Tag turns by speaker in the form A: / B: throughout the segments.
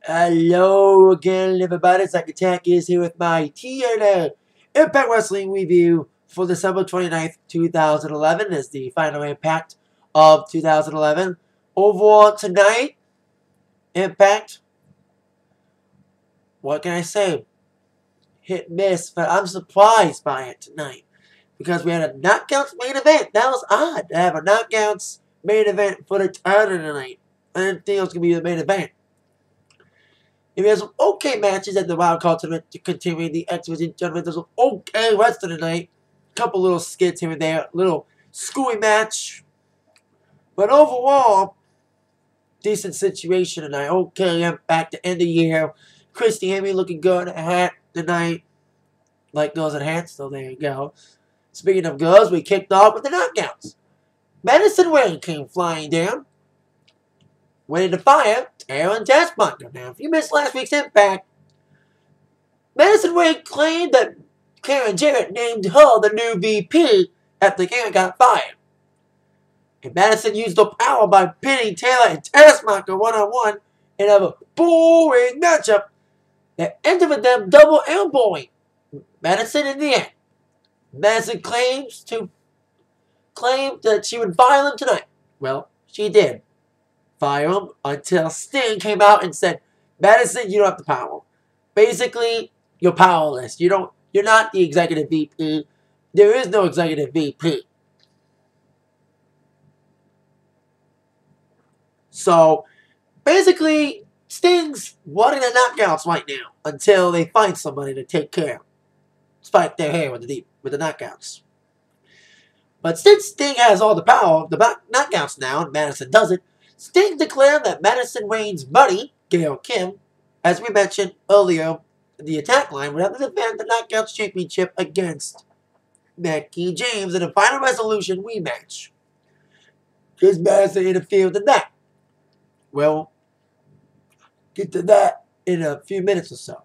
A: Hello again, everybody. Zach Attack is here with my TNA Impact Wrestling review for December 29th, 2011. As the final Impact of 2011. Overall tonight, Impact, what can I say? Hit miss, but I'm surprised by it tonight. Because we had a Knockouts main event. That was odd to have a Knockouts main event for the title tonight. I didn't think it was going to be the main event. We had some okay matches at the Wild Card tournament to continue the X Division tournament. There's some okay wrestling tonight. Couple little skits here and there. Little screwy match. But overall, decent situation tonight. Okay, I'm back to end of year. Christy Hemme looking good. A hat tonight. Like girls and hats, so there you go. Speaking of girls, we kicked off with the knockouts. Madison Wayne came flying down. Waiting to fire Aaron Taskmaster. Now, if you missed last week's Impact, Madison Wayne claimed that Karen Jarrett named her the new VP after Karen got fired. And Madison used the power by pinning Taylor and Taskmaster one-on-one in a boring matchup that ended with them double elbowing Madison in the end. Madison claimed that she would fire them tonight. Well, she did fire him until Sting came out and said, Madison, you don't have the power. Basically, you're powerless. You're not the executive VP. There is no executive VP. So, basically, Sting's wanting the knockouts right now until they find somebody to take care of. Spike their hair with the knockouts. But since Sting has all the power of the knockouts now, and Madison doesn't, Sting declared that Madison Wayne's buddy, Gail Kim, as we mentioned earlier in the attack line, would have to defend the Knockouts Championship against Becky James in a final resolution rematch. Because Madison interfered in that. Well, get to that in a few minutes or so.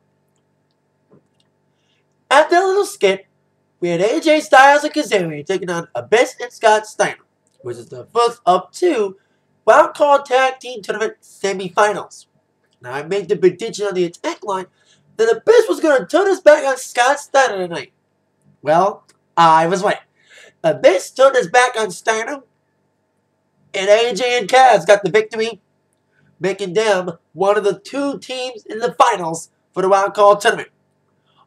A: After a little skit, we had AJ Styles and Kazarian taking on Abyss and Scott Steiner, which is the first of two Wild Card Tag Team Tournament semifinals. Now, I made the prediction on the attack line that Abyss was going to turn his back on Scott Steiner tonight. Well, I was right. Abyss turned his back on Steiner, and AJ and Kaz got the victory, making them one of the two teams in the finals for the Wild Card Tournament.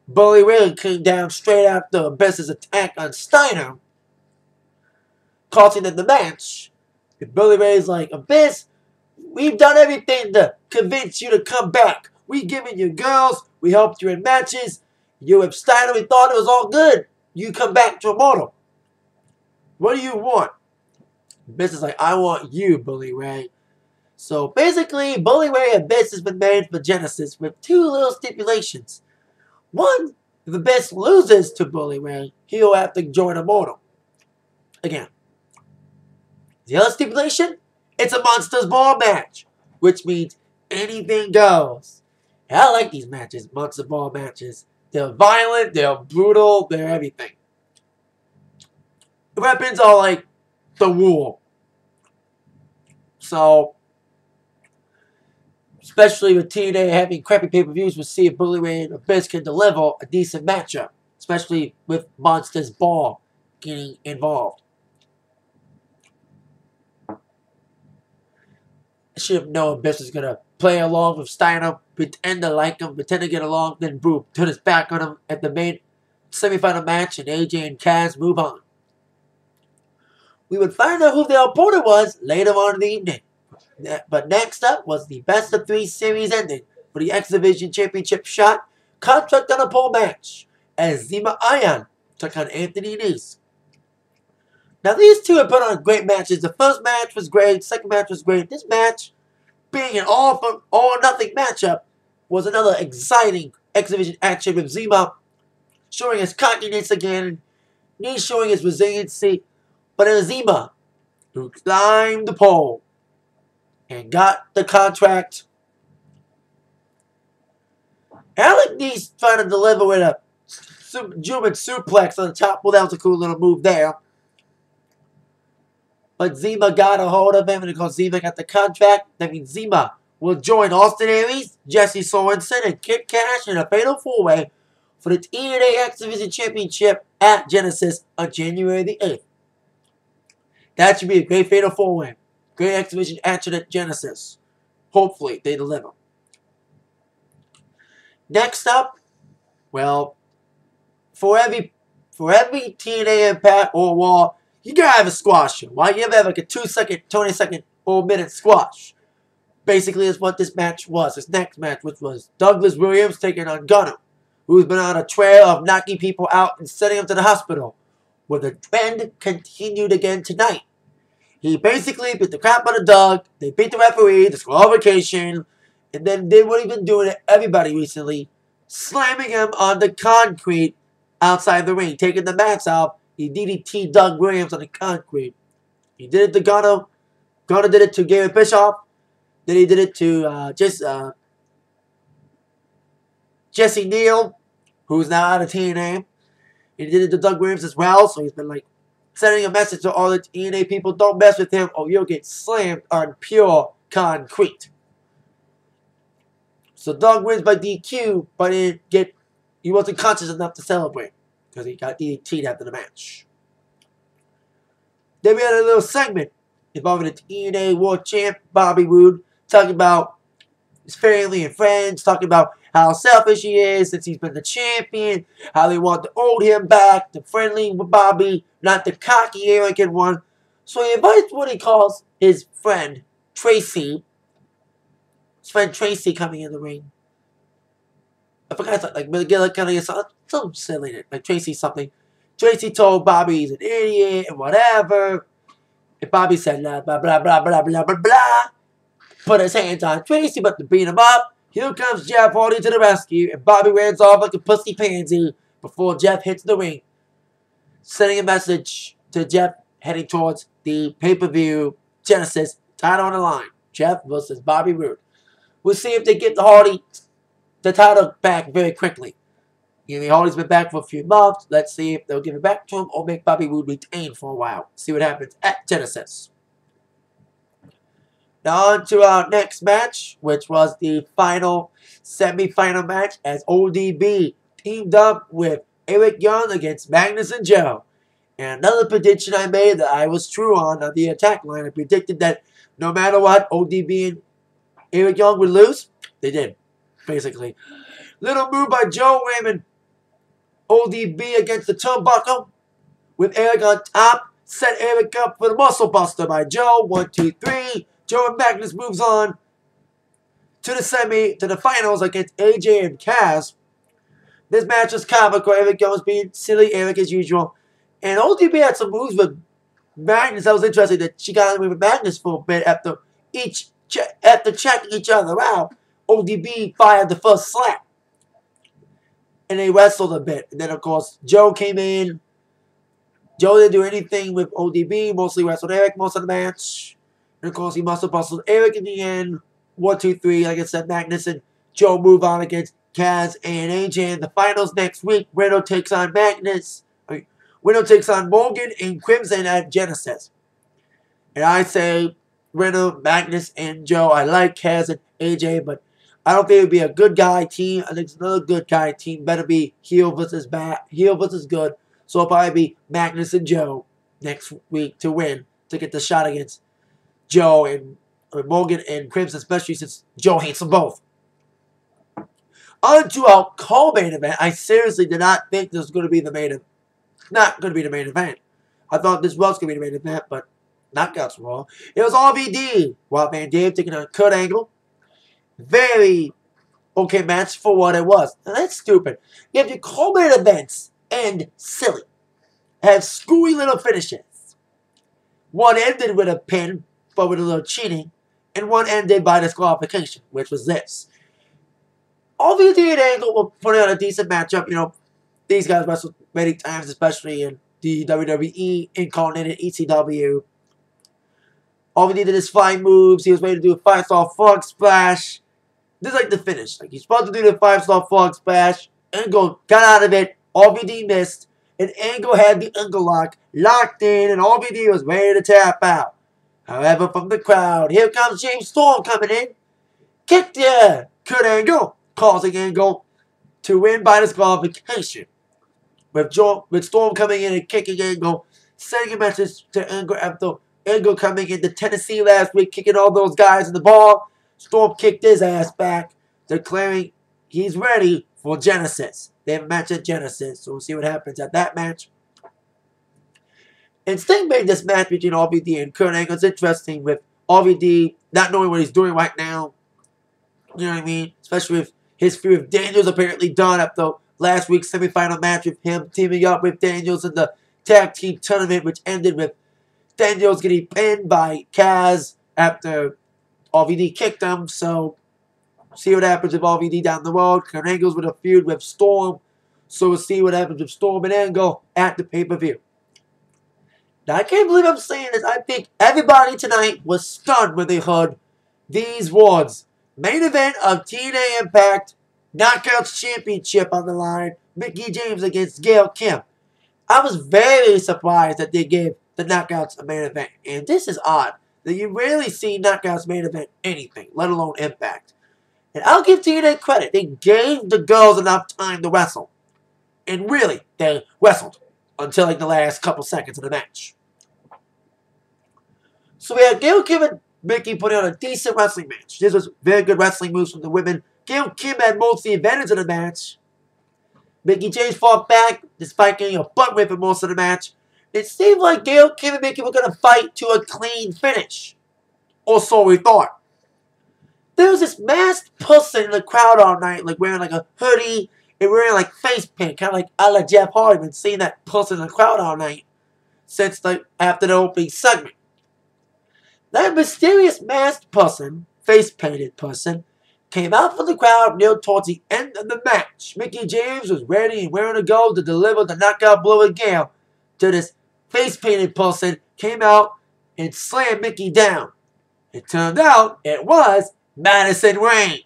A: Bully Ray came down straight after Abyss's attack on Steiner, costing them the match. And Bully Ray's like, Abyss, we've done everything to convince you to come back. We've given you girls. We helped you in matches. You with Steiner, we thought it was all good. You come back to Immortal. What do you want? Abyss is like, I want you, Bully Ray. So basically, Bully Ray Abyss has been made for Genesis with two little stipulations. One, if Abyss loses to Bully Ray, he'll have to join Immortal. Again. The other stipulation, it's a Monsters Ball match, which means anything goes. And I like these matches, Monster Ball matches. They're violent, they're brutal, they're everything. The weapons are like the rule. So, especially with TNA having crappy pay-per-views, we'll see if Bully Ray and Abyss can deliver a decent matchup. Especially with Monsters Ball getting involved. I should have known Abyss was going to play along with Steiner, pretend to like him, pretend to get along, then boom, turn his back on him at the main semifinal match, and AJ and Kaz move on. We would find out who their opponent was later on in the evening. But next up was the best of three series ending for the X Division Championship shot, contract on a pole match, as Zema Ion took on Anthony Nese. Now, these two have put on great matches. The first match was great. The second match was great. This match, being an all-or-nothing matchup, was another exciting X Division action with Zema showing his cockiness again. Nese showing his resiliency. But it was Zema who climbed the pole and got the contract. Alec Nese trying to deliver with a German suplex on the top. Well, that was a cool little move there. But Zema got a hold of him, and because Zema got the contract, that means Zema will join Austin Aries, Jesse Sorensen, and Kid Cash in a fatal four-way for the TNA X Division Championship at Genesis on January the 8th. That should be a great fatal four-way. Great X Division action at Genesis. Hopefully, they deliver. Next up, well, for every TNA Impact or Raw, you gotta have a squash. Why you ever have like a 2-second, 20-second, or minute squash? Basically, is what this match was. This next match, which was Douglas Williams taking on Gunner, who's been on a trail of knocking people out and sending them to the hospital, where the trend continued again tonight. He basically beat the crap out of Doug. They beat the referee, disqualification, and then did what he's been doing to everybody recently, slamming him on the concrete outside the ring, taking the mats off. He DDT'd Doug Williams on the concrete. He did it to Gunner. Gunner did it to Gary Bischoff. Then he did it to Jesse Neal, who's now out of TNA. He did it to Doug Williams as well, so he's been like sending a message to all the TNA people, don't mess with him or you'll get slammed on pure concrete. So Doug wins by DQ, but he wasn't conscious enough to celebrate because he got DDT'd after the match. Then we had a little segment involving the TNA World Champ, Bobby Roode, talking about his family and friends, talking about how selfish he is since he's been the champion, how they want to hold him back, the friendly with Bobby, not the cocky, arrogant one. So he invites what he calls his friend, Tracy. His friend Tracy coming in the ring. I forgot, like something silly, like Tracy something. Tracy told Bobby he's an idiot and whatever. And Bobby said blah, blah, blah, blah, blah, blah, blah, blah. Put his hands on Tracy, but to beat him up. Here comes Jeff Hardy to the rescue, and Bobby runs off like a pussy pansy before Jeff hits the ring. Sending a message to Jeff heading towards the pay-per-view Genesis title on the line. Jeff versus Bobby Roode. We'll see if they get the title back very quickly. Hardy's been back for a few months. Let's see if they'll give it back to him or make Bobby Roode retain for a while. See what happens at Genesis. Now on to our next match, which was the final semi-final match as ODB teamed up with Eric Young against Magnus and Joe. And another prediction I made that I was true on the attack line. I predicted that no matter what, ODB and Eric Young would lose. They did, basically. Little move by Joe Raymond. ODB against the turnbuckle with Eric on top. Set Eric up for the muscle buster by Joe. 1, 2, 3. Joe and Magnus moves on to the finals against AJ and Kaz. This match was comical. Eric Young being silly Eric as usual. And ODB had some moves with Magnus. That was interesting that she got away with Magnus for a bit after checking each other out. ODB fired the first slap. And they wrestled a bit. And then, of course, Joe came in. Joe didn't do anything with ODB. Mostly wrestled Eric most of the match. And, of course, he must have bustled Eric in the end. 1, 2, 3. Like I said, Magnus and Joe move on against Kaz and AJ in the finals next week. Reno takes on Reno takes on Morgan and Crimson at Genesis. And I say Reno, Magnus, and Joe. I like Kaz and AJ, but I don't think it would be a good guy team. I think it's another good guy team. Better be heel versus good. So it'll probably be Magnus and Joe next week to win, to get the shot against Joe and Morgan and Crimson, especially since Joe hates them both. On to our co-main event. I seriously did not think this was going to be the main event. Not going to be the main event. I thought this was going to be the main event, but Knockouts Raw. It was RVD. Rob Van Dam taking on Kurt Angle. Very okay match for what it was. Now that's stupid. You have your co-main events end silly. Have screwy little finishes. One ended with a pin, but with a little cheating. And one ended by disqualification, which was this. RVD and Angle were putting on a decent matchup. You know, these guys wrestled many times, especially in the WWE incarnated ECW. RVD did his fine moves. He was ready to do a 5-star frog splash. This is like the finish. Like he's supposed to do the 5-star frog splash. Angle got out of it. RVD missed. And Angle had the Angle lock locked in. And RVD was ready to tap out. However, from the crowd, here comes James Storm coming in. kicked Kurt Angle, causing Angle to win by disqualification. With Storm coming in and kicking Angle, sending a message to Angle after Angle coming into Tennessee last week, kicking all those guys in the ball. Storm kicked his ass back, declaring he's ready for Genesis. They have a match at Genesis, so we'll see what happens at that match. And Sting made this match between RVD and Kurt Angle. It's interesting with RVD not knowing what he's doing right now. You know what I mean? Especially with his feud with Daniels apparently done after last week's semifinal match with him teaming up with Daniels in the tag team tournament, which ended with Daniels getting pinned by Kaz after RVD kicked him. So, see what happens with RVD down the road. Kurt Angle's with a feud with Storm. So, we'll see what happens with Storm and Angle at the pay-per-view. Now, I can't believe I'm saying this. I think everybody tonight was stunned when they heard these words. Main event of TNA Impact Knockouts Championship on the line. Mickie James against Gail Kim. I was very surprised that they gave the Knockouts a main event. And this is odd. That you rarely see Knockouts main event anything, let alone Impact. And I'll give TNA credit. They gave the girls enough time to wrestle. And really, they wrestled until like the last couple seconds of the match. So we had Gail Kim and Mickie putting on a decent wrestling match. This was very good wrestling moves from the women. Gail Kim had most of the advantage of the match. Mickie James fought back despite getting a butt whip for most of the match. It seemed like Gail Kim and Mickie were going to fight to a clean finish. Or so we thought. There was this masked person in the crowd all night, like wearing like a hoodie and wearing like face paint, kind of like a la Jeff Hardy. Been seeing that person in the crowd all night since like after the opening segment. That mysterious masked person, face painted person, came out from the crowd near towards the end of the match. Mickie James was ready and raring to go to deliver the knockout blow again to this face painted person. Came out and slammed Mickie down. It turned out it was Madison Rayne.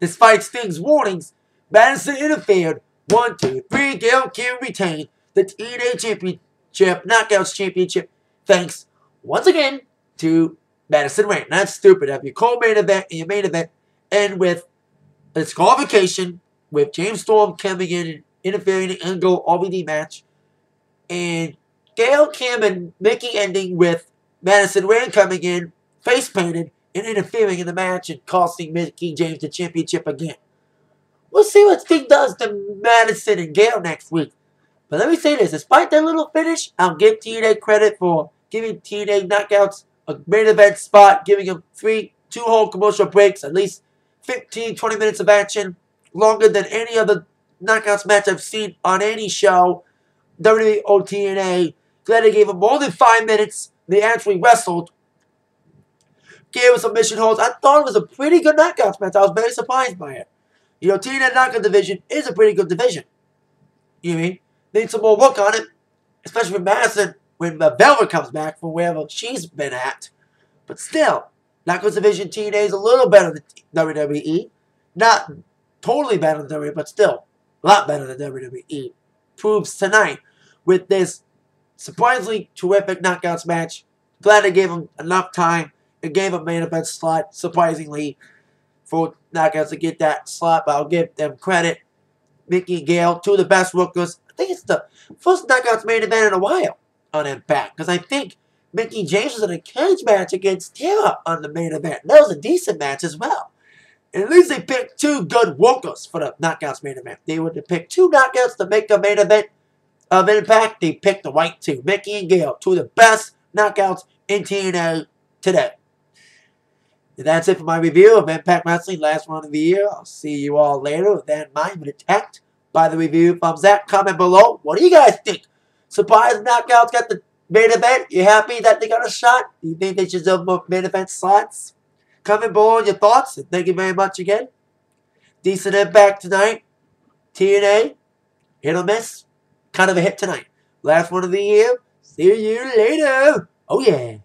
A: Despite Sting's warnings, Madison interfered. 1, 2, 3. Gail Kim retained the TNA Championship, Knockouts Championship, thanks once again to Madison Rayne. That's stupid. Have your co-main event and your main event end with a disqualification with James Storm coming in and interfering in the Angle RVD match, and Gail Kim and Mickie ending with Madison Rayne coming in, face painted, and interfering in the match and costing Mickie James the championship again. We'll see what Sting does to Madison and Gail next week. But let me say this, despite that little finish, I'll give TNA credit for giving TNA Knockouts a main event spot, giving them 2 whole commercial breaks, at least 15-20 minutes of action, longer than any other Knockouts match I've seen on any show, WWE or TNA. Glad they gave them more than 5 minutes. They actually wrestled. Gave us submission holds. I thought it was a pretty good Knockouts match. I was very surprised by it. You know, TNA Knockout division is a pretty good division. You know what I mean? They need some more work on it, especially with Madison when Velvet comes back from wherever she's been at. But still, Knockouts division TNA is a little better than WWE. Not totally better than WWE, but still a lot better than WWE. Proves tonight with this surprisingly terrific Knockouts match. Glad they gave them enough time and gave them main event slot, surprisingly, for Knockouts to get that slot, but I'll give them credit. Mickie and Gail, 2 of the best workers. I think it's the first Knockouts main event in a while on Impact, because I think Mickie James was in a cage match against Tara on the main event. That was a decent match as well. And at least they picked 2 good workers for the Knockouts main event. They would have picked 2 Knockouts to make the main event of Impact. They picked the right 2. Mickie and Gail, 2 of the best Knockouts in TNA today. And that's it for my review of Impact Wrestling, last one of the year. I'll see you all later. With that in mind, but attacked by the review from Zach. Comment below. What do you guys think? Surprised Knockouts got the main event? You happy that they got a shot? Do you think they should have more main event slots? Comment below your thoughts. And thank you very much again. Decent Impact tonight. TNA, hit or miss. Kind of a hit tonight. Last one of the year. See you later. Oh yeah.